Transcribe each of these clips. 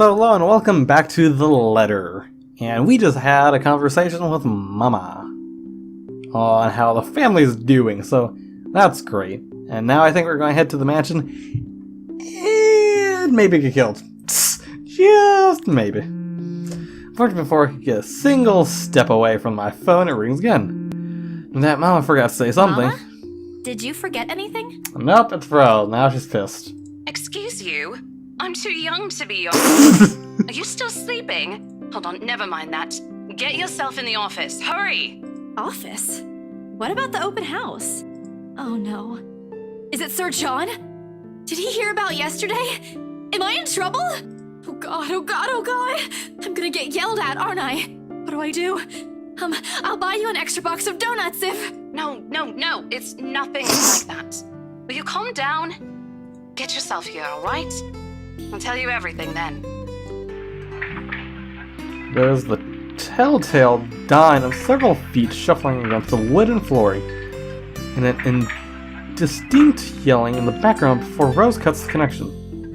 So hello and welcome back to The Letter. And we just had a conversation with Mama on how the family's doing, so that's great. And now I think we're going to head to the mansion and maybe get killed. Just maybe. Unfortunately, before I could get a single step away from my phone, it rings again. And that Mama forgot to say something. Mama? Did you forget anything? Nope, it's Fro. Now she's pissed. Excuse you? I'm too young to be your... Are you still sleeping? Hold on, never mind that. Get yourself in the office. Hurry! Office? What about the open house? Oh no. Is it Sir John? Did he hear about yesterday? Am I in trouble? Oh god, oh god, oh god! I'm gonna get yelled at, aren't I? What do I do? I'll buy you an extra box of donuts if... No, it's nothing like that. Will you calm down? Get yourself here, alright? I'll tell you everything then. There's the telltale dine of several feet shuffling against the wooden flooring, and an indistinct yelling in the background before Rose cuts the connection.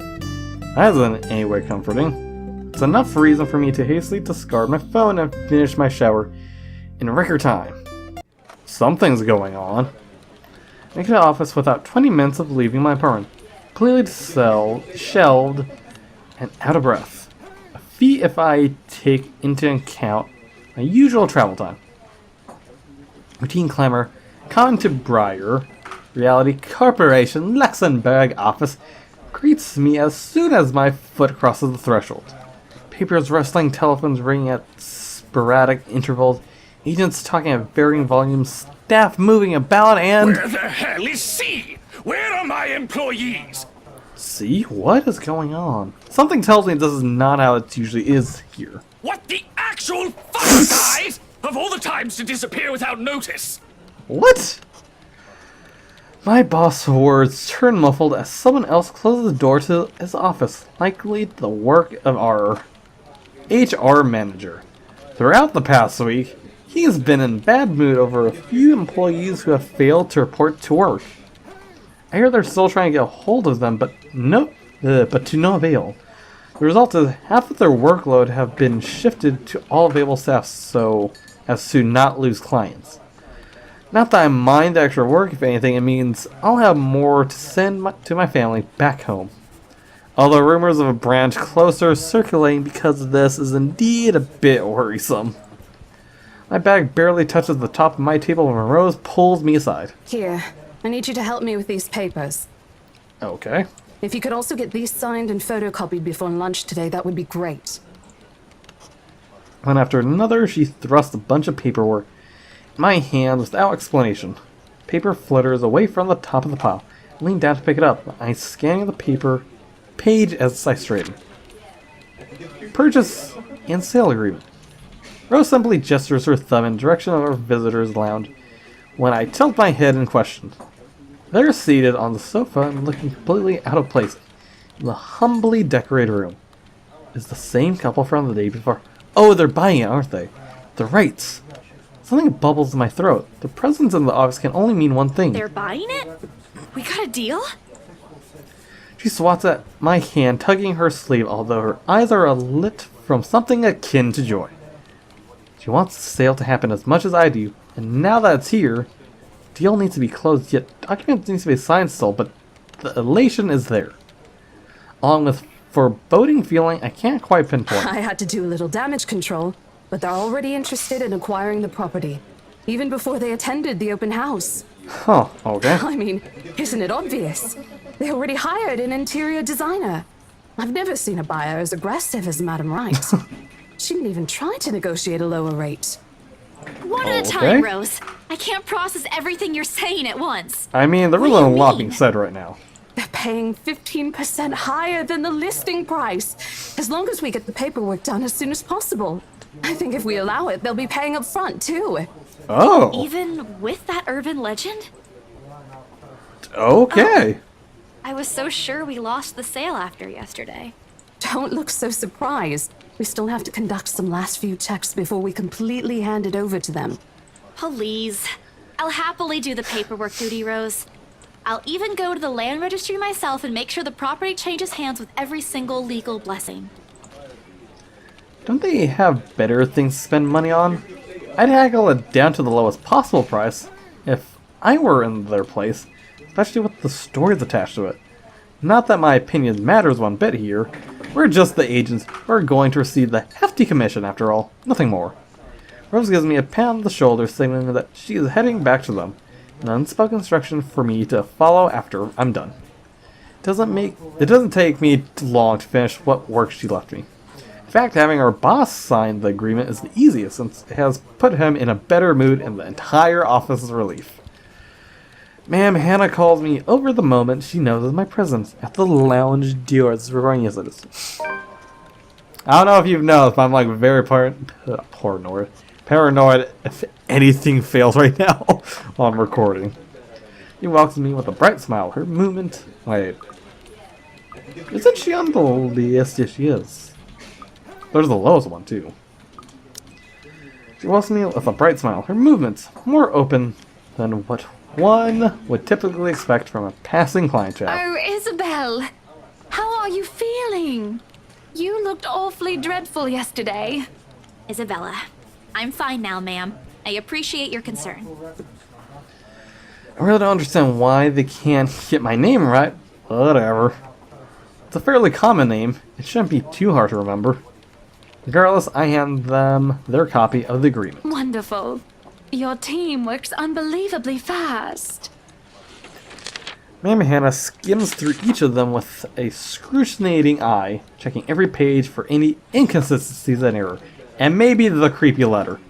That isn't in any way comforting. It's enough reason for me to hastily discard my phone and finish my shower in record time. Something's going on. I get to the office without 20 minutes of leaving my apartment, completely shelved and out of breath. A feat if I take into account my usual travel time. Routine clamor coming to Briar Reality Corporation Luxembourg office greets me as soon as my foot crosses the threshold. Papers rustling, telephones ringing at sporadic intervals, agents talking at varying volumes, staff moving about, and... Where the hell is C? Where are my employees? See? What is going on? Something tells me this is not how it usually is here. What the actual fuck, guys? Of all the times to disappear without notice. What? My boss's words turn muffled as someone else closes the door to his office, likely the work of our HR manager. Throughout the past week, he has been in bad mood over a few employees who have failed to report to work. I hear they're still trying to get a hold of them, but to no avail. The result is half of their workload have been shifted to all available staff so as to not lose clients. Not that I mind the extra work, if anything, it means I'll have more to send to my family back home. Although rumors of a branch closer circulating because of this is indeed a bit worrisome. My bag barely touches the top of my table when Rose pulls me aside. Here, I need you to help me with these papers. Okay. If you could also get these signed and photocopied before lunch today, that would be great. One after another, she thrusts a bunch of paperwork in my hand without explanation. Paper flutters away from the top of the pile. I lean down to pick it up. I scan the paper page as I straighten. Purchase and sale agreement. Rose simply gestures her thumb in the direction of our visitor's lounge when I tilt my head in question. They're seated on the sofa and looking completely out of place in the humbly decorated room. It's the same couple from the day before. Oh, they're buying it, aren't they? The rights. Something bubbles in my throat. Their presence in the office can only mean one thing. They're buying it? We got a deal? She swats at my hand, tugging her sleeve, although her eyes are lit from something akin to joy. She wants the sale to happen as much as I do, and now that it's here, deal needs to be closed, yet documents needs to be signed still, but the elation is there. Along with foreboding feeling I can't quite pinpoint. I had to do a little damage control, but they're already interested in acquiring the property, even before they attended the open house. Huh, okay. I mean, isn't it obvious? They already hired an interior designer. I've never seen a buyer as aggressive as Madame Wright. She didn't even try to negotiate a lower rate. One at a time, Rose. I can't process everything you're saying at once. I mean, there really a lot being said right now. They're paying 15% higher than the listing price, as long as we get the paperwork done as soon as possible. I think if we allow it, they'll be paying up front, too. Oh. Even with that urban legend? Okay. Oh, I was so sure we lost the sale after yesterday. Don't look so surprised. We still have to conduct some last few checks before we completely hand it over to them. Please. I'll happily do the paperwork duty, Rose. I'll even go to the land registry myself and make sure the property changes hands with every single legal blessing. Don't they have better things to spend money on? I'd haggle it down to the lowest possible price if I were in their place, especially with the stories attached to it. Not that my opinion matters one bit here. We're just the agents. We're going to receive the hefty commission after all, nothing more. Rose gives me a pat on the shoulder, signaling that she is heading back to them, an unspoken instruction for me to follow after I'm done. It doesn't take me long to finish what work she left me. In fact, having our boss sign the agreement is the easiest, since it has put him in a better mood and the entire office's relief. Ma'am Hannah calls me over the moment she knows of my presence at the lounge doors. I don't know if you've noticed, but I'm like very paranoid if anything fails right now while I'm recording. She welcomes me with a bright smile. Her movement... Wait. Isn't she on the list? Yes, she is. There's the lowest one, too. She welcomes me with a bright smile. Her movements more open than what one would typically expect from a passing client chat. Oh, Isabel! How are you feeling? You looked awfully dreadful yesterday. Isabella, I'm fine now, ma'am. I appreciate your concern. I really don't understand why they can't get my name right. Whatever. It's a fairly common name. It shouldn't be too hard to remember. Regardless, I hand them their copy of the agreement. Wonderful. Your team works unbelievably fast. Ma'am Hannah skims through each of them with a scrutinizing eye, checking every page for any inconsistencies and error, and maybe the creepy letter.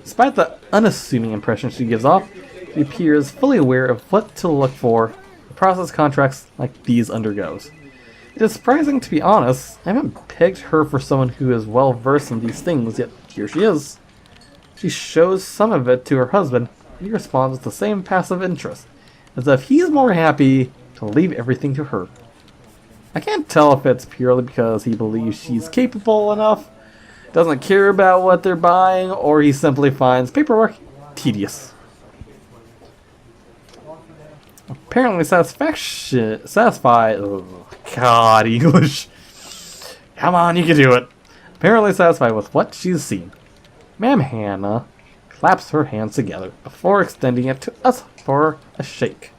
Despite the unassuming impression she gives off, she appears fully aware of what to look for the process contracts like these undergoes. It is surprising, to be honest. I haven't pegged her for someone who is well versed in these things, yet here she is. She shows some of it to her husband, and he responds with the same passive interest, as if he's more happy to leave everything to her. I can't tell if it's purely because he believes she's capable enough, doesn't care about what they're buying, or he simply finds paperwork tedious. Apparently English. Come on, you can do it. Apparently satisfied with what she's seen, Ma'am Hannah claps her hands together before extending it to us for a shake.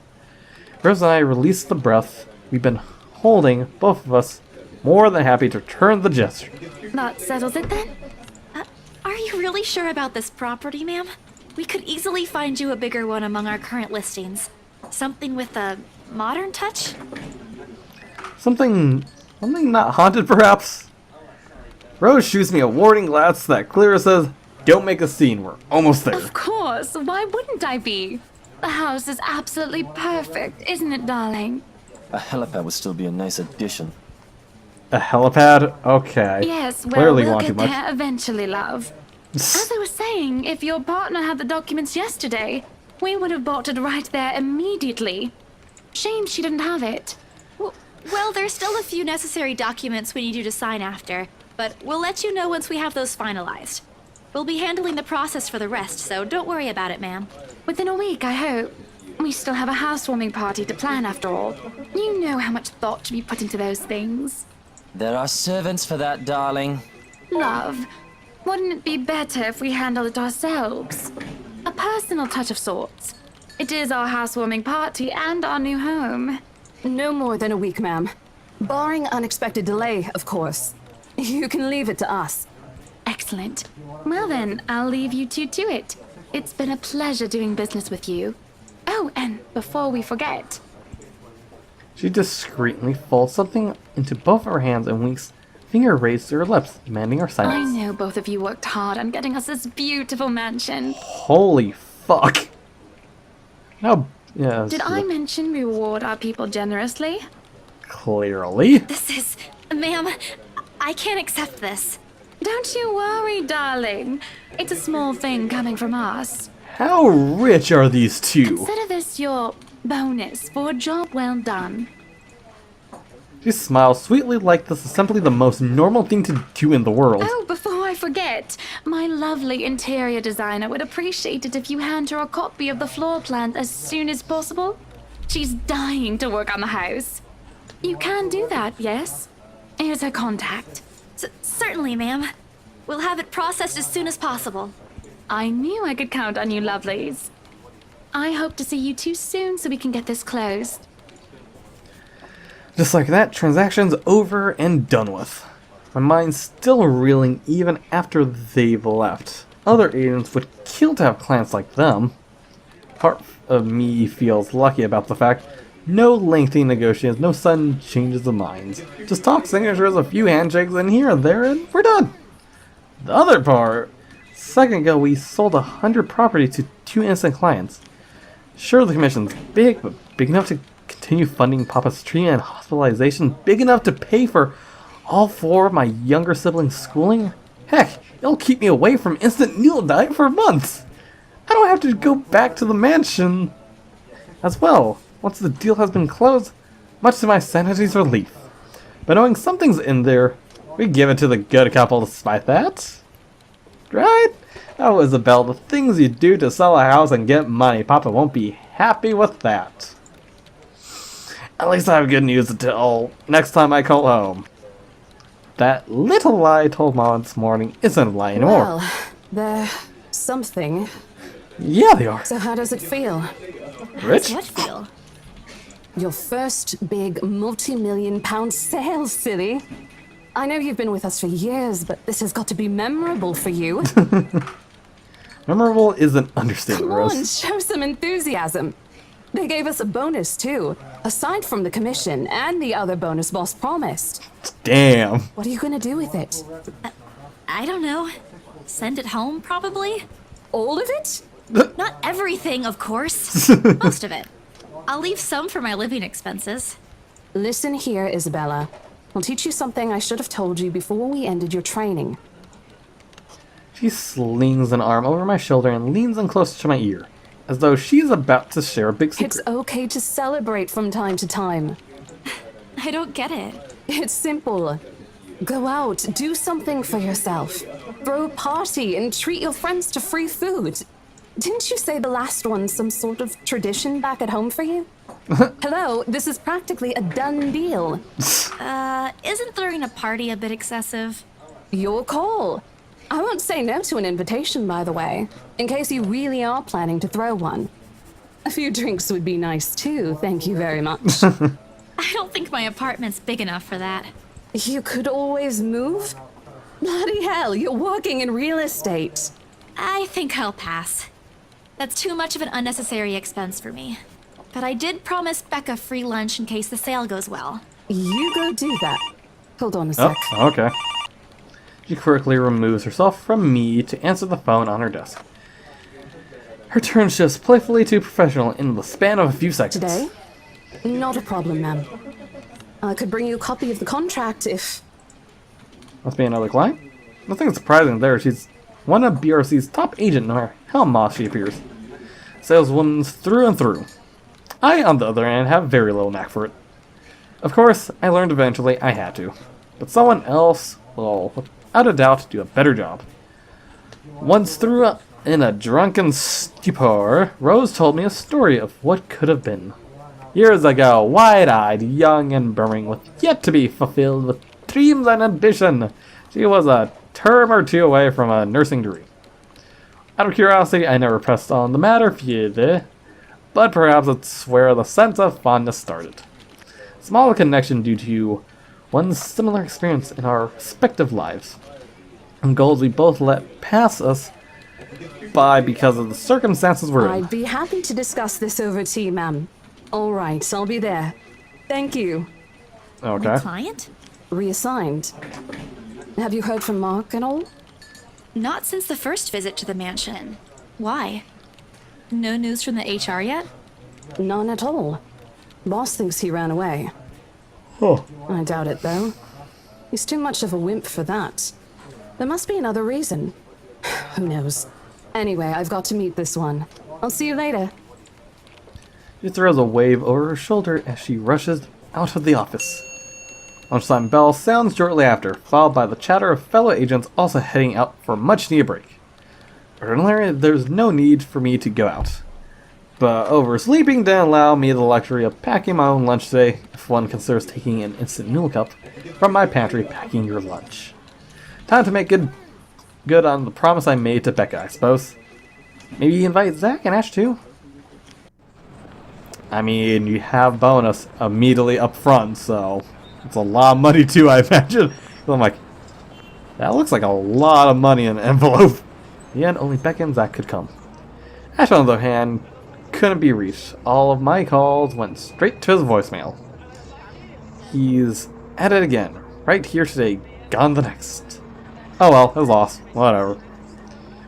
Rose and I release the breath we've been holding, both of us more than happy to return the gesture. That settles it then? Are you really sure about this property, ma'am? We could easily find you a bigger one among our current listings. Something with a modern touch? Something not haunted, perhaps? Rose shoots me a warning glance that clearly says, "Don't make a scene, we're almost there." Of course, why wouldn't I be? The house is absolutely perfect, isn't it, darling? A helipad would still be a nice addition. A helipad? Okay. Yes, well, Clearly we'll want too get much. there eventually, love. As I was saying, if your partner had the documents yesterday, we would have bought it right there immediately. Shame she didn't have it. Well, there's still a few necessary documents we need you to sign after, but we'll let you know once we have those finalized. We'll be handling the process for the rest, so don't worry about it, ma'am. Within a week, I hope. We still have a housewarming party to plan after all. You know how much thought should be put into those things. There are servants for that, darling. Love, wouldn't it be better if we handled it ourselves? A personal touch of sorts. It is our housewarming party and our new home. No more than a week, ma'am. Barring unexpected delay, of course. You can leave it to us. Excellent. Well then, I'll leave you two to it. It's been a pleasure doing business with you. Oh, and before we forget... She discreetly folds something into both of her hands and winks, finger raised to her lips, demanding our I silence. know both of you worked hard on getting us this beautiful mansion. Holy fuck. No, yeah. Did I mention we reward our people generously? Clearly. This is... Ma'am, I can't accept this. Don't you worry, darling. It's a small thing coming from us. How rich are these two? Consider this your bonus for a job well done. She smiles sweetly like this is simply the most normal thing to do in the world. Oh, before I forget, my lovely interior designer would appreciate it if you hand her a copy of the floor plan as soon as possible. She's dying to work on the house. You can do that, yes? Here's her contact. Certainly, ma'am. We'll have it processed as soon as possible. I knew I could count on you, lovelies. I hope to see you two soon so we can get this closed. Just like that, transaction's over and done with. My mind's still reeling even after they've left. Other agents would kill to have clients like them. Part of me feels lucky about the fact no lengthy negotiations, no sudden changes of minds. Just talk signatures, a few handshakes, and here and there, and we're done. The other part, a second ago we sold 100 property to 2 innocent clients. Sure, the commission's big, but big enough to continue funding Papa's treatment and hospitalization, big enough to pay for all 4 of my younger siblings' schooling? Heck, it'll keep me away from instant noodle diet for months. I don't have to go back to the mansion as well. Once the deal has been closed, much to my sanity's relief. But knowing something's in there, we give it to the good couple despite that. Right? Oh, Isabel, the things you do to sell a house and get money, Papa won't be happy with that. At least I have good news to tell next time I call home. That little lie I told Mom this morning isn't a lie anymore. Well, they're something. Yeah, they are. So how does it feel? Rich? What feel? Your first big multi-million-pound sale, silly. I know you've been with us for years, but this has got to be memorable for you. Memorable is an understatement, Come on, Rose. show some enthusiasm. They gave us a bonus, too, aside from the commission and the other bonus boss promised. Damn. What are you gonna do with it? I don't know. Send it home, probably? All of it? Not everything, of course. Most of it. I'll leave some for my living expenses. Listen here, Isabella. I'll teach you something I should have told you before we ended your training. She slings an arm over my shoulder and leans in close to my ear, as though she's about to share a big secret. It's okay to celebrate from time to time. I don't get it. It's simple. Go out, do something for yourself. Throw a party and treat your friends to free food. Didn't you say the last one's some sort of tradition back at home for you? Hello, this is practically a done deal. Isn't throwing a party a bit excessive? Your call. I won't say no to an invitation, by the way, in case you really are planning to throw one. A few drinks would be nice too, thank you very much. I don't think my apartment's big enough for that. You could always move? Bloody hell, you're working in real estate. I think I'll pass. That's too much of an unnecessary expense for me. But I did promise Becca free lunch in case the sale goes well. You go do that. Hold on a sec. Oh, okay. She quickly removes herself from me to answer the phone on her desk. Her turn shifts playfully to professional in the span of a few seconds. Today? Not a problem, ma'am. I could bring you a copy of the contract if... Must be another client? Nothing surprising there. She's one of BRC's top agent, no matter how moss she appears. Saleswoman through and through. I, on the other hand, have very little knack for it. Of course, I learned eventually I had to. But someone else will, without a doubt, do a better job. Once through in a drunken stupor, Rose told me a story of what could have been. Years ago, wide-eyed, young and brimming with yet to be fulfilled with dreams and ambition, she was a term or two away from a nursing degree. Out of curiosity, I never pressed on the matter further, but perhaps it's where the sense of fondness started. Small connection due to one similar experience in our respective lives, and goals we both let pass us by because of the circumstances we're in. I'd be happy to discuss this over tea, ma'am. All right, I'll be there. Thank you. Okay. Client? Reassigned. Have you heard from Mark at all? Not since the first visit to the mansion. Why? No news from the HR yet? None at all. Boss thinks he ran away. Oh. I doubt it, though. He's too much of a wimp for that. There must be another reason. Who knows? Anyway, I've got to meet this one. I'll see you later. She throws a wave over her shoulder as she rushes out of the office. Lunchtime bell sounds shortly after, followed by the chatter of fellow agents also heading out for a much-needed break. Ordinarily, there's no need for me to go out. But oversleeping didn't allow me the luxury of packing my own lunch today, if one considers taking an instant noodle cup from my pantry packing your lunch. Time to make good good on the promise I made to Becca, I suppose. Maybe invite Zach and Ash too? I mean, you have bonus immediately up front, so it's a lot of money too, I imagine. So I'm like, that looks like a lot of money in an envelope. In the end, only Becca and Zach could come. Ash, on the other hand, couldn't be reached. All of my calls went straight to his voicemail. He's at it again. Right here today, gone the next. Oh well, it was lost. Whatever.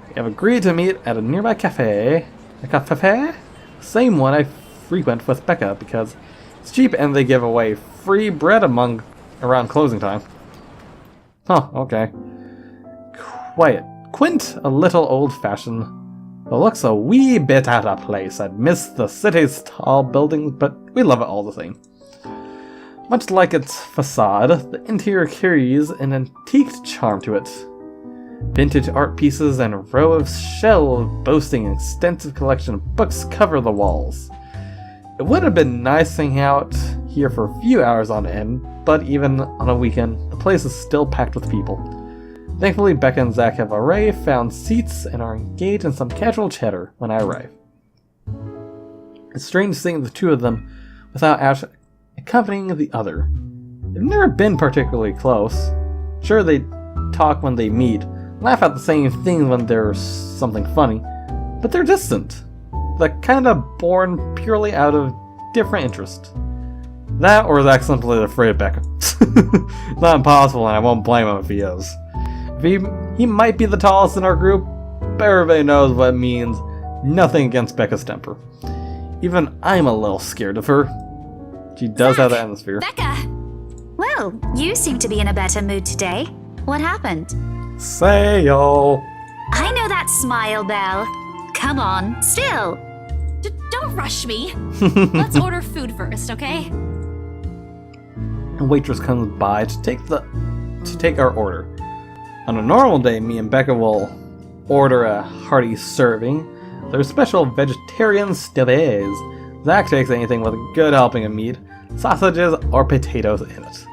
We have agreed to meet at a nearby cafe. A cafe? Same one I frequent with Becca because it's cheap and they give away free bread around closing time. Huh, okay. Quiet. Quaint, a little old-fashioned. It looks a wee bit out of place. I'd miss the city's tall buildings, but we love it all the same. Much like its facade, the interior carries an antiqued charm to it. Vintage art pieces and a row of shelves boasting an extensive collection of books cover the walls. It would have been nice hanging out here for a few hours on end, but even on a weekend, the place is still packed with people. Thankfully, Becca and Zach have already found seats and are engaged in some casual chatter when I arrive. It's strange seeing the two of them without Ash accompanying the other. They've never been particularly close. Sure, they talk when they meet, laugh at the same things when there's something funny, but they're distant. The kind of born purely out of different interest. That or Zach's simply afraid of Becca. It's not impossible and I won't blame him if he is. He might be the tallest in our group, but everybody knows what it means. Nothing against Becca's temper. Even I'm a little scared of her. She does have the atmosphere. Becca! Well, you seem to be in a better mood today. What happened? Sail! I know that smile, Belle. Come on, still. Don't rush me. Let's order food first, okay? A waitress comes by to take our order. On a normal day, me and Becca will order a hearty serving. There's special vegetarian steves. Zach takes anything with a good helping of meat, sausages, or potatoes in it.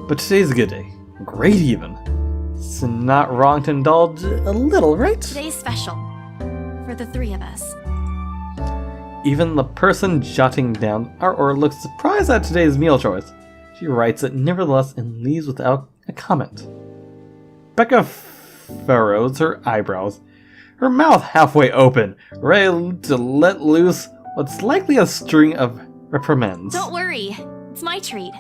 But today's a good day. Great even. It's not wrong to indulge a little, right? Today's special. For the three of us. Even the person jotting down our order looks surprised at today's meal choice. She writes it nevertheless and leaves without a comment. Becca furrows her eyebrows, her mouth halfway open, ready to let loose what's likely a string of reprimands. Don't worry. It's my treat.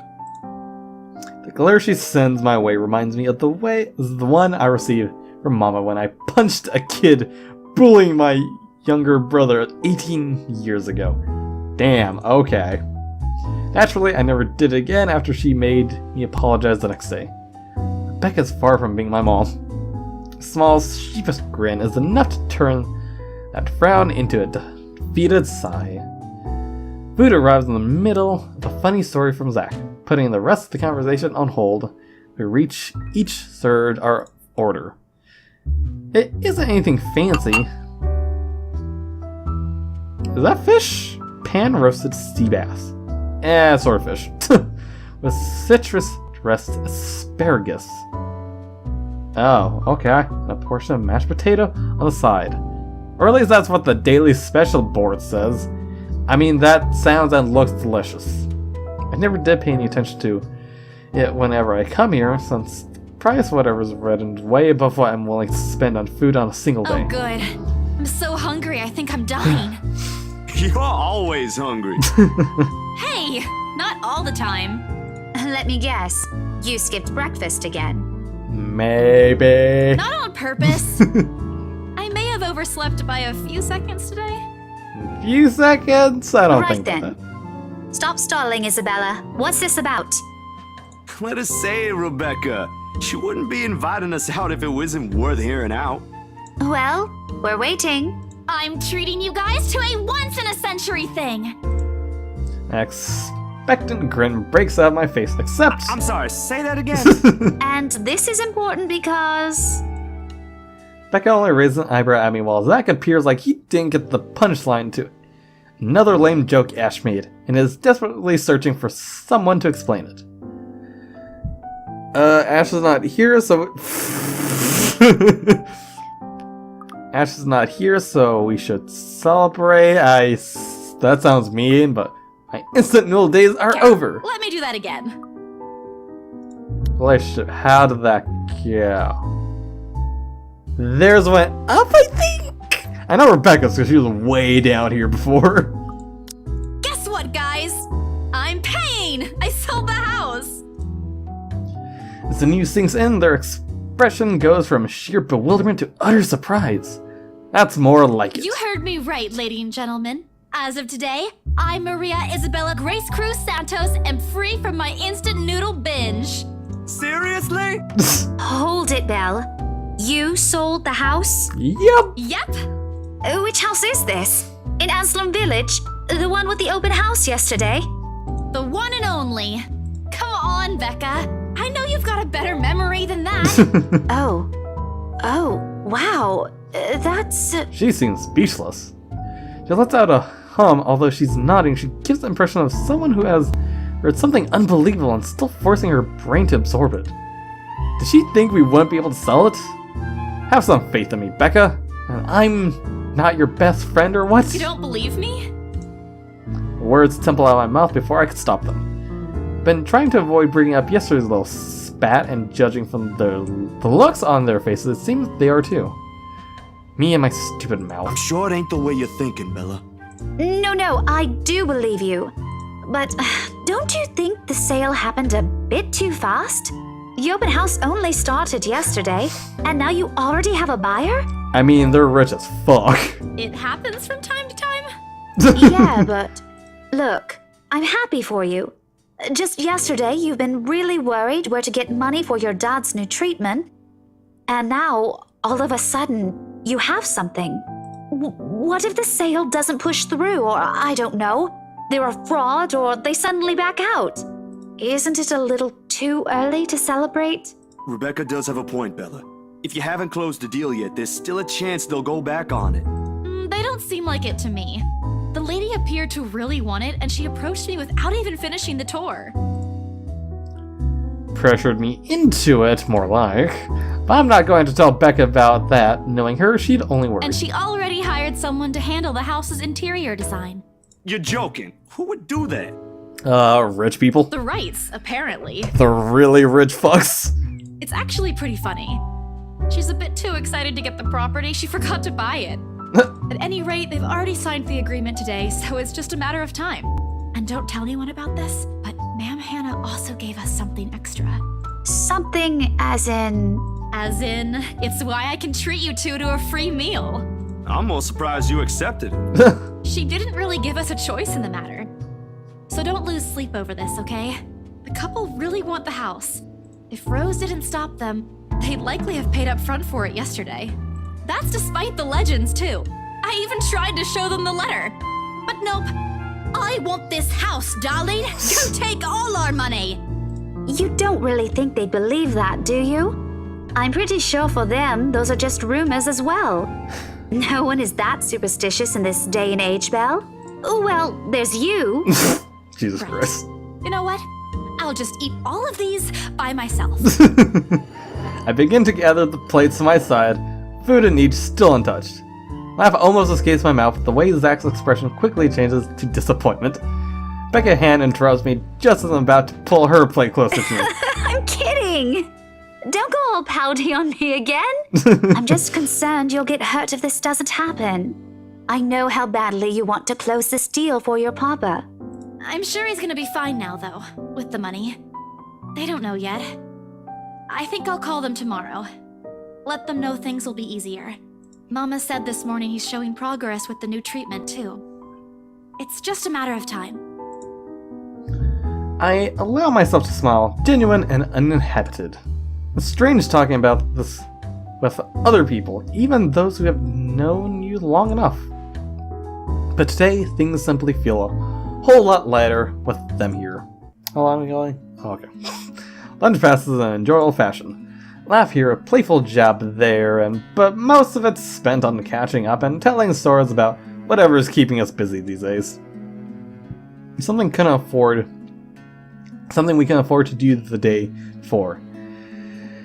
The glare she sends my way reminds me of the one I received from Mama when I punched a kid bullying my younger brother 18 years ago. Damn, okay. Naturally, I never did it again after she made me apologize the next day. Becca's far from being my mom. A small, sheepish grin is enough to turn that frown into a defeated sigh. Food arrives in the middle of a funny story from Zach, putting the rest of the conversation on hold. We each served our order. It isn't anything fancy. Is that fish? Pan-roasted sea bass. Swordfish. With citrus-dressed asparagus. Oh, okay. And a portion of mashed potato on the side. Or at least that's what the daily special board says. I mean, that sounds and looks delicious. I never did pay any attention to it whenever I come here, since the price whatever's written is way above what I'm willing to spend on food on a single day. Oh, good. I'm so hungry, I think I'm dying. You're always hungry. Hey, not all the time. Let me guess. You skipped breakfast again. Maybe. Not on purpose. I may have overslept by a few seconds today. Few seconds? I don't Right think then. that. Stop stalling, Isabella. What's this about? Let us say, Rebecca, she wouldn't be inviting us out if it wasn't worth hearing out. Well, we're waiting. I'm treating you guys to a once-in-a-century thing. An expectant grin breaks out of my face, except... I'm sorry, say that again. And this is important because... Becca only raises an eyebrow at me while Zach appears like he didn't get the punchline to another lame joke Ash made, and is desperately searching for someone to explain it. Ash is not here, so... Ash is not here, so we should celebrate. That sounds mean, but my instant noodle days are over. Let me do that again. Relationship, how did that go? Theirs went up, I think? I know Rebecca's because she was way down here before. Guess what, guys? I'm paying! I sold the house! As the news sinks in, their expression goes from sheer bewilderment to utter surprise. That's more like it. You heard me right, ladies and gentlemen. As of today, I, Maria Isabella Grace Cruz Santos, am free from my instant noodle binge. Seriously? Hold it, Belle. You sold the house? Yep. Yep. Which house is this? In Anslem Village? The one with the open house yesterday? The one and only. Come on, Becca. I know you've got a better memory than that. Oh, wow. That's... She seems speechless. She lets out a hum, although she's nodding. She gives the impression of someone who has heard something unbelievable and still forcing her brain to absorb it. Did she think we wouldn't be able to sell it? Have some faith in me, Becca. And I'm not your best friend or what? You don't believe me? Words tumble out of my mouth before I could stop them. Been trying to avoid bringing up yesterday's little spat, and judging from the looks on their faces, it seems they are too. Me and my stupid mouth. I'm sure it ain't the way you're thinking, Bella. No, I do believe you. But don't you think the sale happened a bit too fast? The open house only started yesterday, and now you already have a buyer? I mean, they're rich as fuck. It happens from time to time. Yeah, but look, I'm happy for you. Just yesterday, you've been really worried where to get money for your dad's new treatment. And now, all of a sudden, you have something. What if the sale doesn't push through, or I don't know, they're a fraud, or they suddenly back out? Isn't it a little too early to celebrate? Rebecca does have a point, Bella. If you haven't closed the deal yet, there's still a chance they'll go back on it. They don't seem like it to me. The lady appeared to really want it, and she approached me without even finishing the tour. Pressured me into it, more like. But I'm not going to tell Becca about that. Knowing her, she'd only worry. And she already hired someone to handle the house's interior design. You're joking. Who would do that? Rich people. The Wrights, apparently. The really rich fucks. It's actually pretty funny. She's a bit too excited to get the property, she forgot to buy it. At any rate, they've already signed the agreement today, so it's just a matter of time. And don't tell anyone about this, but Ma'am Hannah also gave us something extra. Something as in... As in, it's why I can treat you two to a free meal. I'm more surprised you accepted it. She didn't really give us a choice in the matter. So don't lose sleep over this, okay? The couple really want the house. If Rose didn't stop them, they'd likely have paid up front for it yesterday. That's despite the legends, too. I even tried to show them the letter. But nope. I want this house, darling. You take all our money. You don't really think they'd believe that, do you? I'm pretty sure for them, those are just rumors as well. No one is that superstitious in this day and age, Belle. Well, there's you. Jesus Christ. You know what? I'll just eat all of these by myself. I begin to gather the plates to my side, food and each still untouched. Laugh almost escapes my mouth, but the way Zach's expression quickly changes to disappointment. Becca hand interrupts me just as I'm about to pull her plate closer to me. I'm kidding! Don't go all pouty on me again. I'm just concerned you'll get hurt if this doesn't happen. I know how badly you want to close this deal for your papa. I'm sure he's gonna be fine now, though, with the money. They don't know yet. I think I'll call them tomorrow. Let them know things will be easier. Mama said this morning he's showing progress with the new treatment, too. It's just a matter of time. I allow myself to smile, genuine and uninhabited. It's strange talking about this with other people, even those who have known you long enough. But today, things simply feel a whole lot lighter with them here. How long are we going? Oh, okay. Lunch passes in an enjoyable fashion. Laugh here, a playful jab there, but most of it's spent on catching up and telling stories about whatever is keeping us busy these days. Something we can afford to do the day for.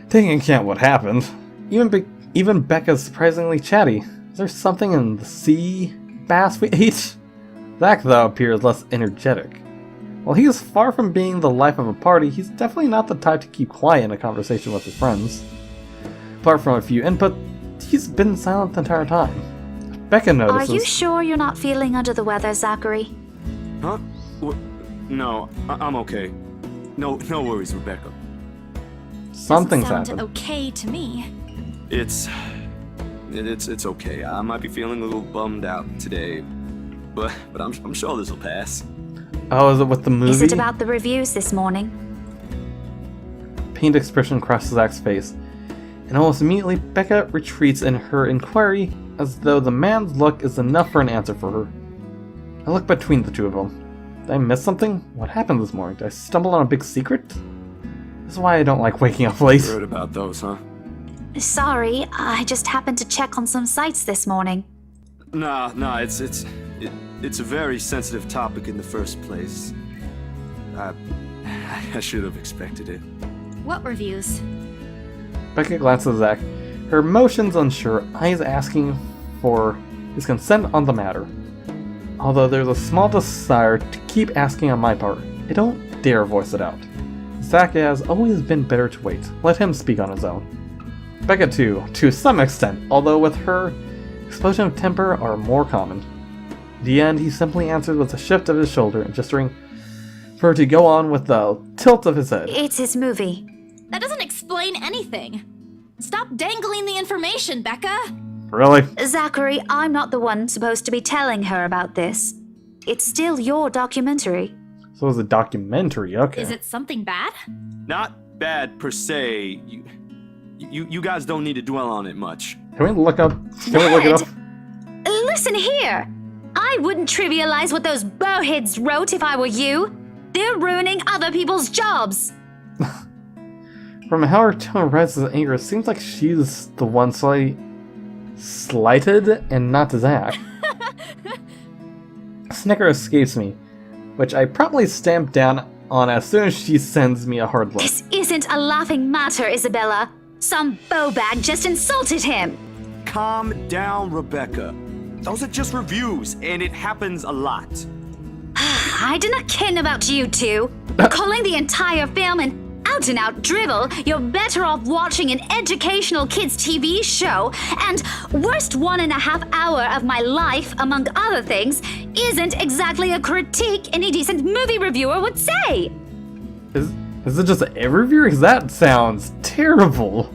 Taking into account what happened, Even Becca's surprisingly chatty. Is there something in the sea bass we ate? Zach, though, appears less energetic. While he is far from being the life of a party, he's definitely not the type to keep quiet in a conversation with his friends. Apart from a few input, he's been silent the entire time. Becca notices... Are you sure you're not feeling under the weather, Zachary? Huh? No, I'm okay. No worries, Rebecca. Something's Doesn't happened. sound okay to me. It's okay. I might be feeling a little bummed out today, but I'm sure this will pass. Oh, is it with the movie? Is it about the reviews this morning? Pained expression crosses Zach's face, and almost immediately Becca retreats in her inquiry as though the man's look is enough for an answer for her. I look between the two of them. Did I miss something? What happened this morning? Did I stumble on a big secret? This is why I don't like waking up late. Heard about those, huh? Sorry, I just happened to check on some sites this morning. Nah, it's a very sensitive topic in the first place. I should have expected it. What reviews? Becca glances at Zach, her emotions unsure, eyes asking for his consent on the matter. Although there's a small desire to keep asking on my part, I don't dare voice it out. Zach has always been better to wait. Let him speak on his own. Becca too, to some extent, although with her, explosion of temper are more common. In the end, he simply answered with a shift of his shoulder and gesturing for her to go on with the tilt of his head. It's his movie. That doesn't explain anything. Stop dangling the information, Becca! Really? Zachary, I'm not the one supposed to be telling her about this. It's still your documentary. So it's a documentary, okay. Is it something bad? Not bad per se. You guys don't need to dwell on it much. Can we look up? Can we look it up? Listen here. I wouldn't trivialize what those bowheads wrote if I were you. They're ruining other people's jobs. From how her tone rises in anger, it seems like she's the one slighted and not Zach. A snicker escapes me, which I promptly stamp down on as soon as she sends me a hard look. This isn't a laughing matter, Isabella. Some bowbag just insulted him. Calm down, Rebecca. Those are just reviews, and it happens a lot. I do not ken about you two. Calling the entire film an out-and-out drivel, you're better off watching an educational kids' TV show, and worst 1.5 hour of my life, among other things, isn't exactly a critique any decent movie reviewer would say. Is it just every reviewer? Because that sounds terrible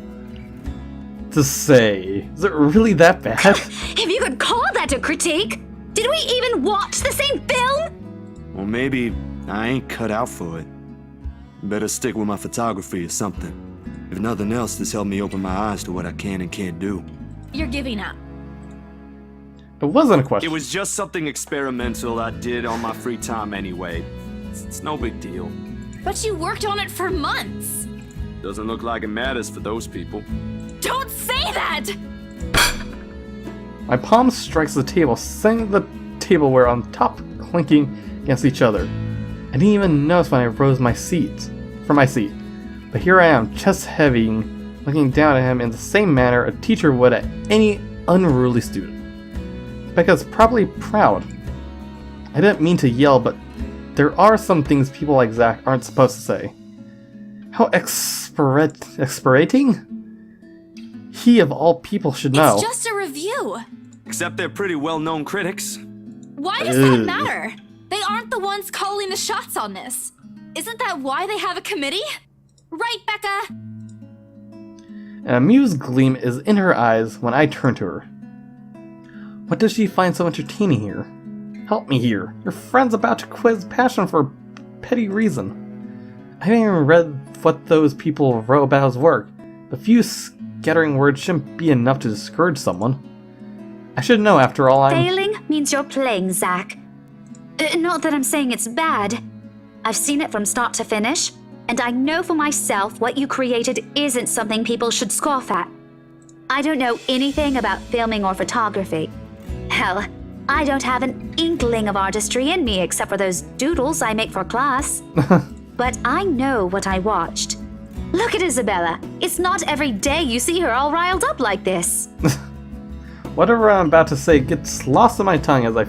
to say. Is it really that bad? If you could call that a critique, did we even watch the same film? Well, maybe I ain't cut out for it. Better stick with my photography or something. If nothing else, this helped me open my eyes to what I can and can't do. You're giving up. It wasn't a question. It was just something experimental I did on my free time anyway. It's no big deal. But you worked on it for months. Doesn't look like it matters for those people. Don't say that! My palm strikes the table, sending the tableware on top clinking against each other. I didn't even notice when I rose from my seat. But here I am, chest heaving, looking down at him in the same manner a teacher would at any unruly student. Becca's probably proud. I didn't mean to yell, but there are some things people like Zach aren't supposed to say. How exasperating? He of all people should know. It's just a review. Except they're pretty well-known critics. Why does that matter? They aren't the ones calling the shots on this. Isn't that why they have a committee? Right, Becca? An amused gleam is in her eyes when I turn to her. What does she find so entertaining here? Help me here. Your friend's about to quiz passion for a petty reason. I haven't even read what those people wrote about his work. The few scattering words shouldn't be enough to discourage someone. I should know, after all. Failing means you're playing, Zach. Not that I'm saying it's bad. I've seen it from start to finish, and I know for myself what you created isn't something people should scoff at. I don't know anything about filming or photography. Hell, I don't have an inkling of artistry in me except for those doodles I make for class. But I know what I watched. Look at Isabella. It's not every day you see her all riled up like this. Whatever I'm about to say gets lost in my tongue as a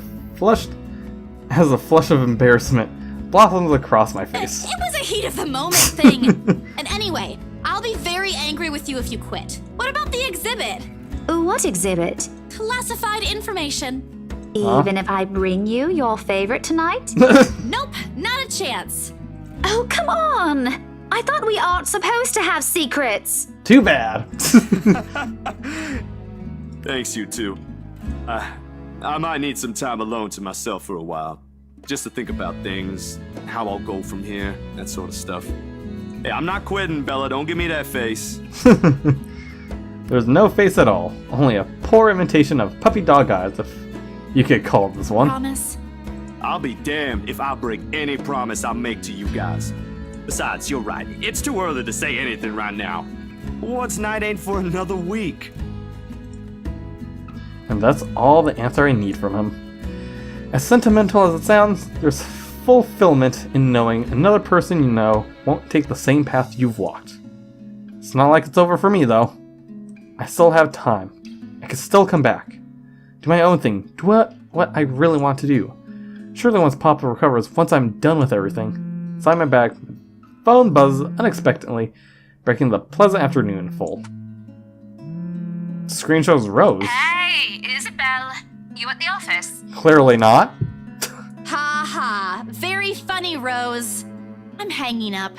flush of embarrassment blossoms across my face. It was a heat of the moment thing. And anyway, I'll be very angry with you if you quit. What about the exhibit? What exhibit? Classified information. Even if I bring you your favorite tonight? Nope, not a chance. Oh, come on! I thought we aren't supposed to have secrets. Too bad. Thanks, you two. I might need some time alone to myself for a while. Just to think about things, how I'll go from here, that sort of stuff. Hey, I'm not quitting, Bella. Don't give me that face. There's no face at all. Only a poor imitation of puppy dog eyes, if you could call this one. Promise. I'll be damned if I break any promise I make to you guys. Besides, you're right. It's too early to say anything right now. What's night ain't for another week? And that's all the answer I need from him. As sentimental as it sounds, there's fulfillment in knowing another person you know won't take the same path you've walked. It's not like it's over for me, though. I still have time. I can still come back. Do my own thing. Do what I really want to do. Surely once Papa recovers, once I'm done with everything. Inside my bag, phone buzzes unexpectedly, breaking the pleasant afternoon full. The screen shows Rose. Hey, Isabel. You at the office? Clearly not. Ha ha. Very funny, Rose. I'm hanging up.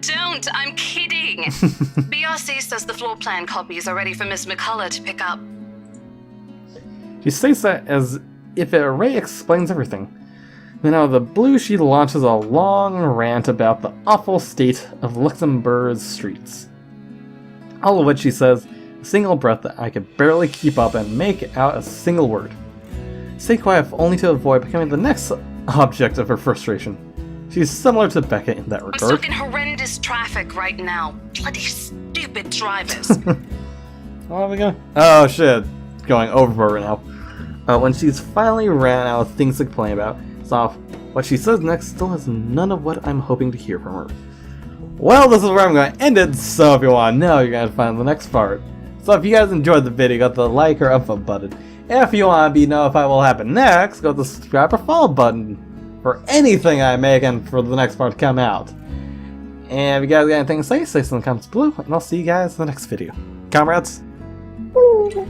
Don't, I'm kidding. BRC says the floor plan copies are ready for Miss McCullough to pick up. She states that as if it already explains everything. Then out of the blue, she launches a long rant about the awful state of Luxembourg's streets. All of which she says, a single breath that I could barely keep up and make out a single word. Stay quiet if only to avoid becoming the next object of her frustration. She's similar to Becca in that I'm regard. stuck in horrendous traffic right now. Bloody stupid drivers. What are we going? Oh shit, going overboard right now. When she's finally ran out of things to complain about, what she says next still has none of what I'm hoping to hear from her. Well, this is where I'm going to end it, so if you want to know, you're going to find the next part. So if you guys enjoyed the video, go to the like or up button. If you want to be notified what will happen next, go to the subscribe or follow button for anything I make and for the next part to come out. And if you guys got anything to say it in the comments below, and I'll see you guys in the next video. Comrades? Ooh.